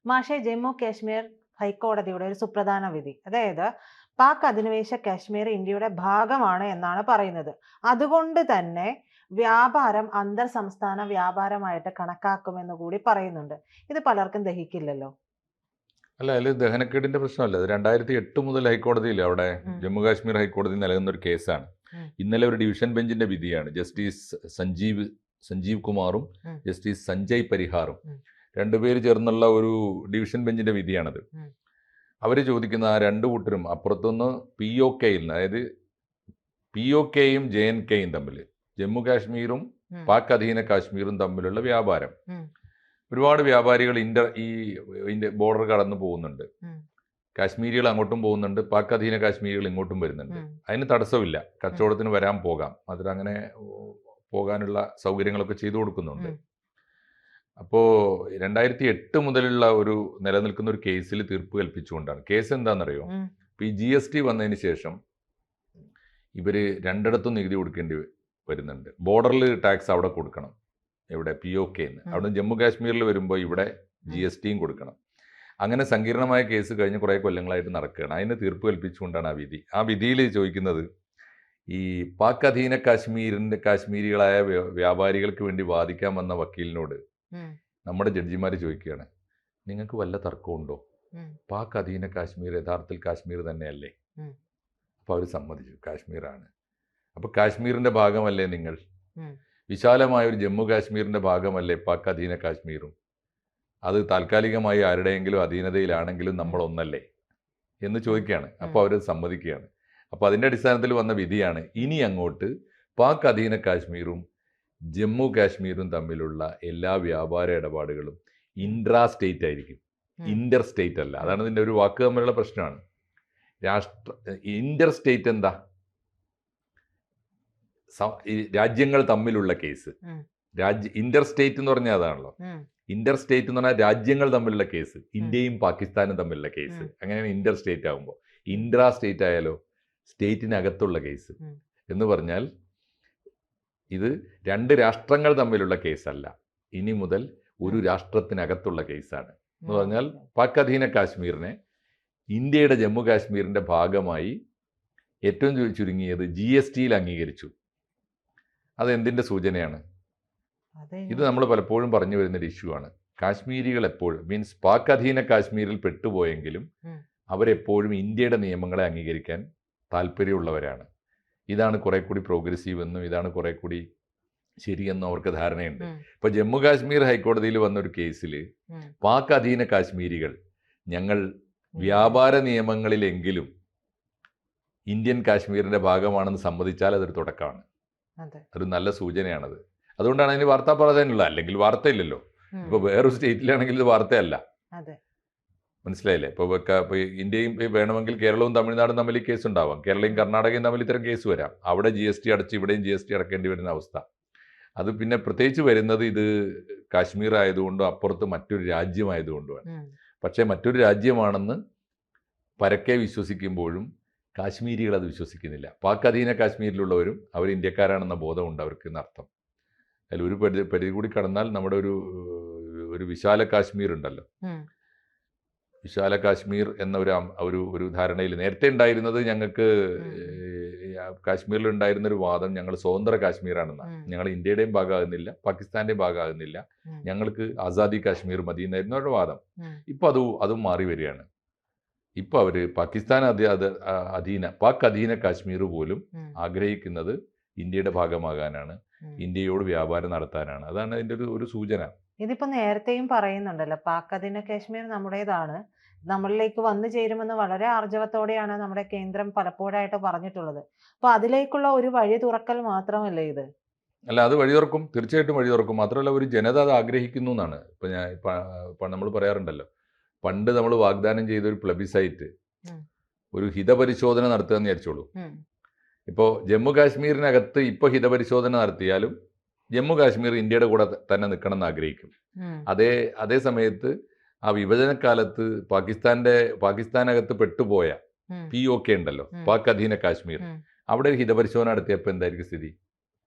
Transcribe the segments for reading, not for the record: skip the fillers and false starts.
മാഷെ, ജമ്മു കാശ്മീർ ഹൈക്കോടതിയുടെ ഒരു സുപ്രധാന വിധി, അതായത് പാക് അധിനിവേശ കാശ്മീർ ഇന്ത്യയുടെ ഭാഗമാണ് എന്നാണ് പറയുന്നത്. അതുകൊണ്ട് തന്നെ വ്യാപാരം അന്തർ സംസ്ഥാന വ്യാപാരമായിട്ട് കണക്കാക്കുമെന്ന് കൂടി പറയുന്നുണ്ട്. ഇത് പലർക്കും ദഹിക്കില്ലല്ലോ. അല്ല, അതിൽ ദഹനക്കേടിന്റെ പ്രശ്നമല്ല. അത് 2008 മുതൽ ഹൈക്കോടതിയിൽ അവിടെ ജമ്മു കാശ്മീർ ഹൈക്കോടതി നിലനിന്ന ഒരു കേസാണ്. ഇന്നലെ ഒരു ഡിവിഷൻ ബെഞ്ചിന്റെ വിധിയാണ്. ജസ്റ്റിസ് സഞ്ജീവ് കുമാറും ജസ്റ്റിസ് സഞ്ജയ് പരിഹാറും രണ്ടുപേര് ചേർന്നുള്ള ഒരു ഡിവിഷൻ ബെഞ്ചിന്റെ വിധിയാണത്. അവർ ചോദിക്കുന്ന ആ രണ്ടു കൂട്ടരും അപ്പുറത്തുനിന്ന് POKയിൽ നിന്ന്, അതായത് POKയും JNKയും തമ്മിൽ, ജമ്മു കാശ്മീരും പാക് അധീന കാശ്മീരും തമ്മിലുള്ള വ്യാപാരം, ഒരുപാട് വ്യാപാരികൾ ഈ ബോർഡർ കടന്നു പോകുന്നുണ്ട്. കാശ്മീരികൾ അങ്ങോട്ടും പോകുന്നുണ്ട്, പാക് അധീന കാശ്മീരികൾ ഇങ്ങോട്ടും വരുന്നുണ്ട്. അതിന് തടസ്സമില്ല, കച്ചവടത്തിന് പോകാം. അതിലങ്ങനെ പോകാനുള്ള സൗകര്യങ്ങളൊക്കെ ചെയ്തു കൊടുക്കുന്നുണ്ട്. അപ്പോൾ 2008 മുതലുള്ള ഒരു നിലനിൽക്കുന്ന ഒരു കേസിൽ തീർപ്പ് കൽപ്പിച്ചുകൊണ്ടാണ്. കേസ് എന്താണെന്നറിയോ? ഇപ്പം ഈ GST വന്നതിന് ശേഷം ഇവർ രണ്ടിടത്തും നികുതി കൊടുക്കേണ്ടി വരുന്നുണ്ട്. ബോർഡറിൽ ടാക്സ് അവിടെ കൊടുക്കണം, ഇവിടെ POKന്ന്. അവിടെ ജമ്മു കാശ്മീരിൽ വരുമ്പോൾ ഇവിടെ GSTയും കൊടുക്കണം. അങ്ങനെ സങ്കീർണമായ കേസ് കഴിഞ്ഞ് കുറേ കൊല്ലങ്ങളായിട്ട് നടക്കുകയാണ്. അതിന് തീർപ്പ് കൽപ്പിച്ചുകൊണ്ടാണ് ആ വിധി. ആ വിധിയിൽ ചോദിക്കുന്നത്, ഈ പാക് അധീന കാശ്മീരികളായ വ്യാപാരികൾക്ക് വേണ്ടി വാദിക്കാൻ വന്ന വക്കീലിനോട് നമ്മുടെ ജഡ്ജിമാർ ചോദിക്കുകയാണ്, നിങ്ങൾക്ക് വല്ല തർക്കമുണ്ടോ? പാക് അധീന കാശ്മീർ യഥാർത്ഥത്തിൽ കാശ്മീർ തന്നെയല്ലേ? അപ്പോൾ അവർ സമ്മതിച്ചു, കാശ്മീരാണ്. അപ്പോൾ കാശ്മീരിൻ്റെ ഭാഗമല്ലേ നിങ്ങൾ? വിശാലമായ ഒരു ജമ്മു കാശ്മീരിൻ്റെ ഭാഗമല്ലേ പാക് അധീന കാശ്മീരും? അത് താൽക്കാലികമായി ആരുടെയെങ്കിലും അധീനതയിലാണെങ്കിലും നമ്മൾ ഒന്നല്ലേ എന്ന് ചോദിക്കുകയാണ്. അപ്പോൾ അവർ സമ്മതിക്കുകയാണ്. അപ്പോൾ അതിൻ്റെ അടിസ്ഥാനത്തിൽ വന്ന വിധിയാണ്, ഇനി അങ്ങോട്ട് പാക് അധീന കാശ്മീരും ജമ്മു കാശ്മീരും തമ്മിലുള്ള എല്ലാ വ്യാപാര ഇടപാടുകളും ഇൻട്രാ സ്റ്റേറ്റ് ആയിരിക്കും, ഇന്റർ സ്റ്റേറ്റ് അല്ല. അതാണ് ഇതിൻ്റെ ഒരു വാക്ക് തമ്മിലുള്ള പ്രശ്നമാണ്. ഇന്റർ സ്റ്റേറ്റ് എന്താ? രാജ്യങ്ങൾ തമ്മിലുള്ള കേസ്. ഇന്റർ സ്റ്റേറ്റ് എന്ന് പറഞ്ഞാൽ അതാണല്ലോ. ഇന്റർ സ്റ്റേറ്റ് എന്ന് പറഞ്ഞാൽ രാജ്യങ്ങൾ തമ്മിലുള്ള കേസ്, ഇന്ത്യയും പാകിസ്ഥാനും തമ്മിലുള്ള കേസ്. അങ്ങനെയാണ് ഇന്റർ സ്റ്റേറ്റ് ആകുമ്പോൾ. ഇൻട്രാ സ്റ്റേറ്റ് ആയാലോ സ്റ്റേറ്റിനകത്തുള്ള കേസ് എന്ന് പറഞ്ഞാൽ ഇത് രണ്ട് രാഷ്ട്രങ്ങൾ തമ്മിലുള്ള കേസല്ല, ഇനി മുതൽ ഒരു രാഷ്ട്രത്തിനകത്തുള്ള കേസാണ്. എന്ന് പറഞ്ഞാൽ പാക് അധീന കാശ്മീരിനെ ഇന്ത്യയുടെ ജമ്മു കാശ്മീരിൻ്റെ ഭാഗമായി ഏറ്റവും ചുരുങ്ങിയത് GSTയിൽ അംഗീകരിച്ചു. അതെന്തിൻ്റെ സൂചനയാണ്? ഇത് നമ്മൾ പലപ്പോഴും പറഞ്ഞു വരുന്നൊരു ഇഷ്യൂ ആണ്. കാശ്മീരികൾ എപ്പോഴും, മീൻസ് പാക് അധീന കാശ്മീരിൽ പെട്ടുപോയെങ്കിലും അവരെപ്പോഴും ഇന്ത്യയുടെ നിയമങ്ങളെ അംഗീകരിക്കാൻ താല്പര്യമുള്ളവരാണ്. ഇതാണ് കുറെ കൂടി പ്രോഗ്രസീവ് എന്നും ഇതാണ് കുറെ കൂടി ശരിയെന്നും അവർക്ക് ധാരണയുണ്ട്. ഇപ്പൊ ജമ്മു കാശ്മീർ ഹൈക്കോടതിയിൽ വന്നൊരു കേസിൽ പാക് അധീന കാശ്മീരികൾ ഞങ്ങൾ വ്യാപാര നിയമങ്ങളിലെങ്കിലും ഇന്ത്യൻ കാശ്മീരിന്റെ ഭാഗമാണെന്ന് സമ്മതിച്ചാൽ അതൊരു തുടക്കമാണ്, ഒരു നല്ല സൂചനയാണത്. അതുകൊണ്ടാണ് അതിന് വാർത്താ പ്രാധാന്യമുള്ളത്. അല്ലെങ്കിൽ വാർത്തയില്ലല്ലോ. ഇപ്പൊ വേറൊരു സ്റ്റേറ്റിലാണെങ്കിൽ ഇത് വാർത്തയല്ല. മനസ്സിലായില്ലേ? ഇപ്പോൾ ഇന്ത്യയും വേണമെങ്കിൽ കേരളവും തമിഴ്നാടും തമ്മിൽ കേസ് ഉണ്ടാവാം, കേരളയും കർണാടകയും തമ്മിൽ ഇത്തരം കേസ് വരാം. അവിടെ GST അടച്ച് ഇവിടെയും GST അടക്കേണ്ടി വരുന്ന അവസ്ഥ. അത് പിന്നെ പ്രത്യേകിച്ച് വരുന്നത് ഇത് കാശ്മീർ ആയതുകൊണ്ടും അപ്പുറത്ത് മറ്റൊരു രാജ്യമായതുകൊണ്ടുമാണ്. പക്ഷേ മറ്റൊരു രാജ്യമാണെന്ന് പരക്കെ വിശ്വസിക്കുമ്പോഴും കാശ്മീരികൾ അത് വിശ്വസിക്കുന്നില്ല. പാക് അധീന കാശ്മീരിലുള്ളവരും അവർ ഇന്ത്യക്കാരാണെന്ന ബോധമുണ്ട് അവർക്ക് എന്നർത്ഥം. അതിൽ ഒരു പരിധി കൂടി കടന്നാൽ നമ്മുടെ ഒരു വിശാല കാശ്മീർ ഉണ്ടല്ലോ, വിശാല കാശ്മീർ എന്ന ഒരു ധാരണയിൽ നേരത്തെ ഉണ്ടായിരുന്നത്, ഞങ്ങൾക്ക് കാശ്മീരിൽ ഉണ്ടായിരുന്നൊരു വാദം ഞങ്ങൾ സ്വതന്ത്ര കാശ്മീരാണെന്നാണ്. ഞങ്ങൾ ഇന്ത്യയുടെയും ഭാഗമാകുന്നില്ല, പാകിസ്ഥാന്റെയും ഭാഗമാകുന്നില്ല, ഞങ്ങൾക്ക് ആസാദി കാശ്മീർ മതി എന്നായിരുന്നു അവരുടെ വാദം. ഇപ്പൊ അതും മാറി വരികയാണ്. ഇപ്പൊ അവര് പാകിസ്ഥാൻ പാക് അധീന കാശ്മീർ പോലും ആഗ്രഹിക്കുന്നത് ഇന്ത്യയുടെ ഭാഗമാകാനാണ്, ഇന്ത്യയോട് വ്യാപാരം നടത്താനാണ്. അതാണ് അതിന്റെ ഒരു സൂചന. ഇതിപ്പോ നേരത്തെയും പറയുന്നുണ്ടല്ലോ, പാക് അധീന കാശ്മീർ നമ്മുടേതാണ്, നമ്മളിലേക്ക് വന്നു ചേരുമെന്ന് വളരെ ആർജവത്തോടെയാണ് നമ്മുടെ കേന്ദ്രം പലപ്പോഴായിട്ട് പറഞ്ഞിട്ടുള്ളത്. അപ്പൊ അതിലേക്കുള്ള ഒരു വഴി തുറക്കൽ മാത്രമല്ലേ ഇത്? അല്ല, അത് വഴി തുറക്കും, തീർച്ചയായിട്ടും വഴി തുറക്കും. മാത്രമല്ല ഒരു ജനത അത് ആഗ്രഹിക്കുന്നു എന്നാണ്. ഇപ്പൊ നമ്മൾ പറയാറുണ്ടല്ലോ, പണ്ട് നമ്മൾ വാഗ്ദാനം ചെയ്ത ഒരു പ്ലബിസൈറ്റ്, ഒരു ഹിതപരിശോധന നടത്തുക എന്ന് വിചാരിച്ചോളൂ. ഇപ്പോൾ ജമ്മു കാശ്മീരിനകത്ത് ഇപ്പോൾ ഹിതപരിശോധന നടത്തിയാലും ജമ്മു കാശ്മീർ ഇന്ത്യയുടെ കൂടെ തന്നെ നിൽക്കണം എന്ന് ആഗ്രഹിക്കും. അതേ സമയത്ത് ആ വിഭജനകാലത്ത് പാകിസ്ഥാനകത്ത് പെട്ടുപോയ POK ഉണ്ടല്ലോ, പാക് അധീന കാശ്മീർ, അവിടെ ഒരു ഹിതപരിശോധന നടത്തിയപ്പോൾ എന്തായിരിക്കും സ്ഥിതി?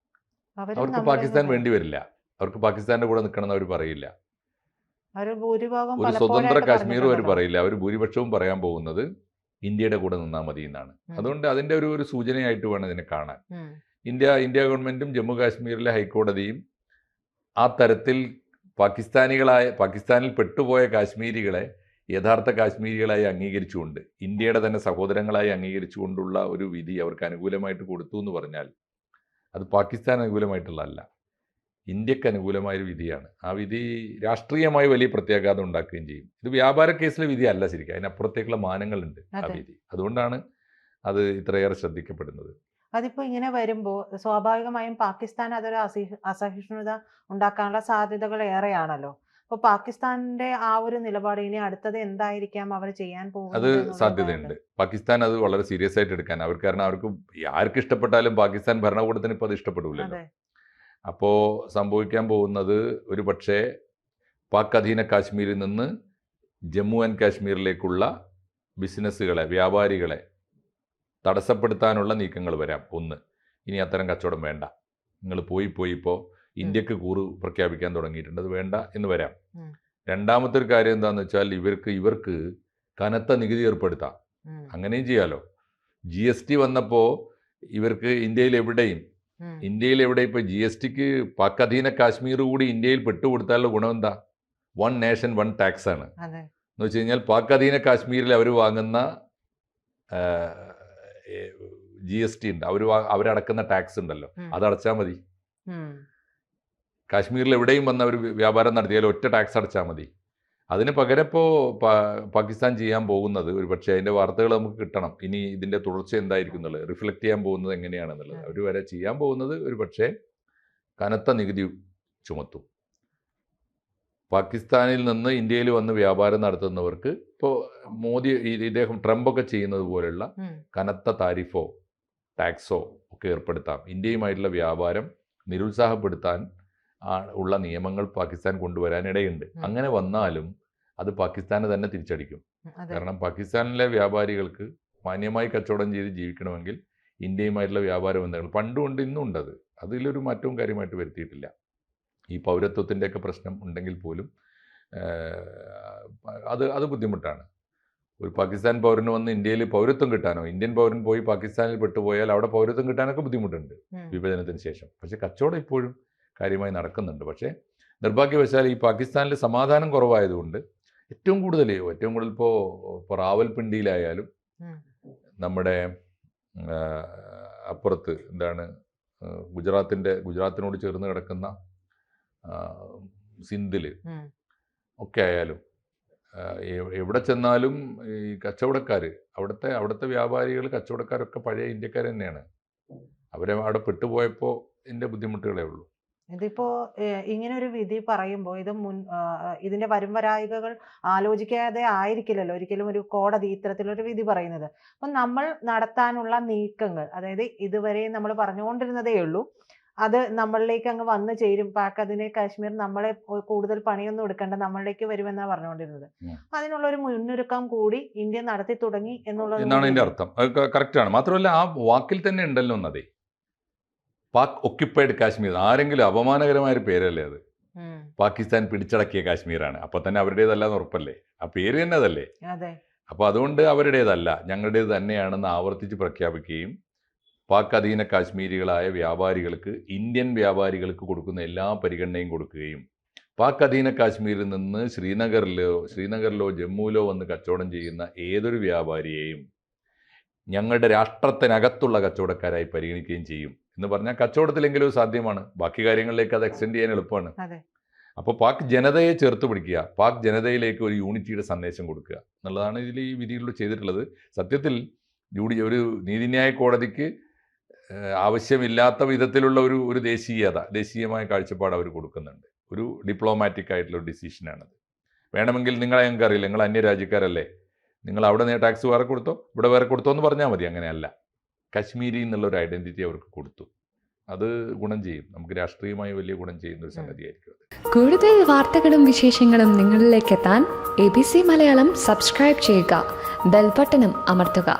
അവർക്ക് പാകിസ്ഥാൻ വേണ്ടി വരില്ല, അവർക്ക് പാകിസ്ഥാന്റെ കൂടെ നിൽക്കണം എന്ന് അവർ പറയില്ല. ഒരു ഭൂരിഭാഗം ഒരു സ്വതന്ത്ര പലപ്പോഴായിട്ട് കാശ്മീർ അവർ പറഞ്ഞിട്ടുണ്ടല്ലോ. പറയില്ല. അവർ ഭൂരിപക്ഷവും പറയാൻ പോകുന്നത് ഇന്ത്യയുടെ കൂടെ നിന്നാൽ മതി എന്നാണ്. അതുകൊണ്ട് അതിൻ്റെ ഒരു സൂചനയായിട്ട് വേണം ഇതിനെ കാണാൻ. ഉം. ഇന്ത്യ ഗവൺമെൻറ്റും ജമ്മു കാശ്മീരിലെ ഹൈക്കോടതിയും ആ തരത്തിൽ പാകിസ്ഥാനിൽ പെട്ടുപോയ കാശ്മീരികളെ യഥാർത്ഥ കാശ്മീരികളായി അംഗീകരിച്ചുകൊണ്ട് ഇന്ത്യയുടെ തന്നെ സഹോദരങ്ങളായി അംഗീകരിച്ചുകൊണ്ടുള്ള ഒരു വിധി അവർക്ക് അനുകൂലമായിട്ട് കൊടുത്തു എന്ന് പറഞ്ഞാൽ അത് പാകിസ്ഥാൻ അനുകൂലമായിട്ടുള്ളതല്ല, ഇന്ത്യക്ക് അനുകൂലമായൊരു വിധിയാണ്. ആ വിധി രാഷ്ട്രീയമായി വലിയ പ്രത്യാഘാതം ഉണ്ടാക്കുകയും ചെയ്യും. ഇത് വ്യാപാര കേസിലെ വിധി അല്ല ശരിക്കും, അതിനപ്പുറത്തേക്കുള്ള മാനങ്ങളുണ്ട് ആ വിധി. അതുകൊണ്ടാണ് അത് ഇത്രയേറെ ശ്രദ്ധിക്കപ്പെടുന്നത്. അതിപ്പോ ഇങ്ങനെ വരുമ്പോൾ സ്വാഭാവികമായും പാകിസ്ഥാൻ അതൊരു അസഹിഷ്ണുത ഉണ്ടാക്കാനുള്ള സാധ്യതകൾ ഏറെയാണല്ലോ. അപ്പൊ പാകിസ്ഥാന്റെ ആ ഒരു നിലപാട് ഇനി അടുത്തത് എന്തായിരിക്കാം അവർ ചെയ്യാൻ അത് പോകുന്നത്? സാധ്യതയുണ്ട്. പാകിസ്ഥാൻ അത് വളരെ സീരിയസ് ആയിട്ട് എടുക്കാൻ കാരണം അവർക്ക് ആർക്ക് ഇഷ്ടപ്പെട്ടാലും പാകിസ്ഥാൻ ഭരണകൂടത്തിന് ഇപ്പോൾ അത് ഇഷ്ടപ്പെടില്ലല്ലോ. അതെ. അപ്പോൾ സംഭവിക്കാൻ പോകുന്നത് ഒരു പക്ഷേ പാക് അധീന കാശ്മീരിൽ നിന്ന് ജമ്മു ആൻഡ് കാശ്മീരിലേക്കുള്ള ബിസിനസ്സുകളെ, വ്യാപാരികളെ തടസ്സപ്പെടുത്താനുള്ള നീക്കങ്ങൾ വരാം. ഒന്ന്, ഇനി അത്തരം കച്ചവടം വേണ്ട, നിങ്ങൾ പോയി ഇപ്പോൾ ഇന്ത്യക്ക് കൂറ് പ്രഖ്യാപിക്കാൻ തുടങ്ങിയിട്ടുണ്ട്, അത് വേണ്ട എന്ന് വരാം. രണ്ടാമത്തെ ഒരു കാര്യം എന്താണെന്ന് വെച്ചാൽ ഇവർക്ക് കനത്ത നികുതി ഏർപ്പെടുത്താം. അങ്ങനെയും ചെയ്യാലോ. GST വന്നപ്പോൾ ഇവർക്ക് ഇന്ത്യയിൽ എവിടെയും ഇപ്പോൾ GSTക്ക് പാക് അധീന കാശ്മീർ കൂടി ഇന്ത്യയിൽ പെട്ടുകൊടുത്താലുള്ള ഗുണം എന്താ? 1 നേഷൻ 1 ടാക്സ് ആണ്. എന്ന് വെച്ച് കഴിഞ്ഞാൽ പാക് അധീന കാശ്മീരിൽ അവർ വാങ്ങുന്ന GST ഉണ്ട്, അവരടക്കുന്ന ടാക്സ് ഉണ്ടല്ലോ, അതടച്ചാൽ മതി. കാശ്മീരിൽ എവിടെയും വന്ന ഒരു വ്യാപാരം നടത്തിയാൽ ഒറ്റ ടാക്സ് അടച്ചാൽ മതി. അതിന് പകരം ഇപ്പോൾ പാകിസ്ഥാൻ ചെയ്യാൻ പോകുന്നത്, ഒരു പക്ഷേ അതിൻ്റെ വാർത്തകൾ നമുക്ക് കിട്ടണം, ഇനി ഇതിൻ്റെ തുടർച്ച എന്തായിരിക്കും എന്നുള്ളത്, റിഫ്ലക്റ്റ് ചെയ്യാൻ പോകുന്നത് എങ്ങനെയാണെന്നുള്ളത്. അവർ വരെ ചെയ്യാൻ പോകുന്നത് ഒരു പക്ഷേ കനത്ത നികുതി ചുമത്തും. പാകിസ്ഥാനിൽ നിന്ന് ഇന്ത്യയിൽ വന്ന് വ്യാപാരം നടത്തുന്നവർക്ക് ഇപ്പോൾ ഇദ്ദേഹം ട്രംപൊക്കെ ചെയ്യുന്നത് പോലെയുള്ള കനത്ത താരിഫോ ടാക്സോ ഒക്കെ ഏർപ്പെടുത്താം. ഇന്ത്യയുമായിട്ടുള്ള വ്യാപാരം നിരുത്സാഹപ്പെടുത്താൻ ഉള്ള നിയമങ്ങൾ പാകിസ്ഥാൻ കൊണ്ടുവരാനിടയുണ്ട്. അങ്ങനെ വന്നാലും അത് പാകിസ്ഥാനെ തന്നെ തിരിച്ചടിക്കും. കാരണം പാകിസ്ഥാനിലെ വ്യാപാരികൾക്ക് മാന്യമായി കച്ചവടം ചെയ്ത് ജീവിക്കണമെങ്കിൽ ഇന്ത്യയുമായിട്ടുള്ള വ്യാപാര ബന്ധങ്ങൾ പണ്ടുകൊണ്ട് ഇന്നും ഉണ്ടത്, അതിലൊരു മാറ്റവും കാര്യമായിട്ട് വരുത്തിയിട്ടില്ല. ഈ പൗരത്വത്തിൻ്റെയൊക്കെ പ്രശ്നം ഉണ്ടെങ്കിൽ പോലും അത് ബുദ്ധിമുട്ടാണ്. ഒരു പാകിസ്ഥാൻ പൗരന് വന്ന് ഇന്ത്യയിൽ പൗരത്വം കിട്ടാനോ, ഇന്ത്യൻ പൗരൻ പോയി പാകിസ്ഥാനിൽ പെട്ടുപോയാൽ അവിടെ പൗരത്വം കിട്ടാനൊക്കെ ബുദ്ധിമുട്ടുണ്ട് വിഭജനത്തിന് ശേഷം. പക്ഷേ കച്ചവടം ഇപ്പോഴും കാര്യമായി നടക്കുന്നുണ്ട്. പക്ഷേ നിർഭാഗ്യവശാൽ ഈ പാകിസ്ഥാനിൽ സമാധാനം കുറവായതുകൊണ്ട് ഏറ്റവും കൂടുതൽ ഇപ്പോൾ റാവൽപിണ്ടിയിലായാലും നമ്മുടെ അപ്പുറത്ത് എന്താണ് ഗുജറാത്തിനോട് ചേർന്ന് കിടക്കുന്ന സിന്ധിൽ ഒക്കെ ആയാലും എവിടെ ചെന്നാലും ഈ കച്ചവടക്കാർ, അവിടുത്തെ വ്യാപാരികൾ, കച്ചവടക്കാരൊക്കെ പഴയ ഇന്ത്യക്കാർ തന്നെയാണ്. അവരെ അവിടെ പെട്ടുപോയപ്പോൾ ഇതിൻ്റെ ബുദ്ധിമുട്ടുകളേ ഉള്ളൂ. ഇതിപ്പോ ഇങ്ങനെ ഒരു വിധി പറയുമ്പോൾ ഇതിന്റെ വരുംവരായികകൾ ആലോചിക്കാതെ ആയിരിക്കില്ലല്ലോ ഒരിക്കലും ഒരു കോടതി ഇത്തരത്തിലൊരു വിധി പറയുന്നത്. അപ്പം നമ്മൾ നടത്താനുള്ള നീക്കങ്ങൾ, അതായത് ഇതുവരെ നമ്മൾ പറഞ്ഞുകൊണ്ടിരുന്നതേ ഉള്ളൂ, അത് നമ്മളിലേക്ക് അങ്ങ് വന്നു ചേരും. പാക് അധീന കാശ്മീർ നമ്മളെ കൂടുതൽ പണിയൊന്നും എടുക്കേണ്ട, നമ്മളിലേക്ക് വരുമെന്നാണ് പറഞ്ഞുകൊണ്ടിരുന്നത്. അതിനുള്ള ഒരു മുന്നൊരുക്കം കൂടി ഇന്ത്യ നടത്തി തുടങ്ങി എന്നാണ് ഇതിന്റെ അർത്ഥം. കറക്റ്റാണ്. മാത്രമല്ല ആ വാക്കിൽ തന്നെ ഉണ്ടല്ലോ എന്നതേ, പാക് ഒക്യുപ്പൈഡ് കാശ്മീർ. ആരെങ്കിലും അപമാനകരമായൊരു പേരല്ലേ അത്. പാകിസ്ഥാൻ പിടിച്ചടക്കിയ കാശ്മീരാണ്, അപ്പൊ തന്നെ അവരുടേതല്ലാന്ന് ഉറപ്പല്ലേ, ആ പേര് തന്നെ അതല്ലേ. അപ്പൊ അതുകൊണ്ട് അവരുടേതല്ല, ഞങ്ങളുടേത് തന്നെയാണെന്ന് ആവർത്തിച്ച് പ്രഖ്യാപിക്കുകയും പാക് അധീന കാശ്മീരികളായ വ്യാപാരികൾക്ക്, ഇന്ത്യൻ വ്യാപാരികൾക്ക് കൊടുക്കുന്ന എല്ലാ പരിഗണനയും കൊടുക്കുകയും പാക് അധീന കാശ്മീരിൽ നിന്ന് ശ്രീനഗറിലോ ജമ്മുവിലോ വന്ന് കച്ചവടം ചെയ്യുന്ന ഏതൊരു വ്യാപാരിയെയും ഞങ്ങളുടെ രാഷ്ട്രത്തിനകത്തുള്ള കച്ചവടക്കാരായി പരിഗണിക്കുകയും ചെയ്യും എന്ന് പറഞ്ഞാൽ കച്ചവടത്തിലെങ്കിലും സാധ്യമാണ്. ബാക്കി കാര്യങ്ങളിലേക്ക് അത് എക്സ്റ്റെൻഡ് ചെയ്യാൻ എളുപ്പമാണ്. അപ്പോൾ പാക് ജനതയെ ചേർത്ത് പിടിക്കുക, പാക് ജനതയിലേക്ക് ഒരു യൂണിറ്റിയുടെ സന്ദേശം കൊടുക്കുക എന്നുള്ളതാണ് ഇതിൽ ഈ വിധികളിൽ ചെയ്തിട്ടുള്ളത്. സത്യത്തിൽ ഒരു നീതിന്യായ കോടതിക്ക് ആവശ്യമില്ലാത്ത വിധത്തിലുള്ള ഒരു ദേശീയമായ കാഴ്ചപ്പാട് അവർ കൊടുക്കുന്നുണ്ട്. ഒരു ഡിപ്ലോമാറ്റിക് ആയിട്ടുള്ള ഒരു ഡിസിഷനാണത്. വേണമെങ്കിൽ നിങ്ങളെ ഞങ്ങൾക്ക് അറിയില്ല, നിങ്ങൾ അന്യരാജ്യക്കാരല്ലേ, നിങ്ങൾ അവിടെ ടാക്സ് വേറെ കൊടുത്തോ ഇവിടെ വേറെ കൊടുത്തോ എന്ന് പറഞ്ഞാൽ മതി. അങ്ങനെയല്ല, കശ്മീരി എന്നുള്ളൊരു ഐഡൻറ്റിറ്റി അവർക്ക് കൊടുത്തു. അത് ഗുണം ചെയ്യും, നമുക്ക് രാഷ്ട്രീയമായി വലിയ ഗുണം ചെയ്യുന്ന ഒരു സംഗതിയായിരിക്കും. കൂടുതൽ വാർത്തകളും വിശേഷങ്ങളും നിങ്ങളിലേക്ക് എത്താൻ ABC മലയാളം സബ്സ്ക്രൈബ് ചെയ്യുക, ബെൽബട്ടനും അമർത്തുക.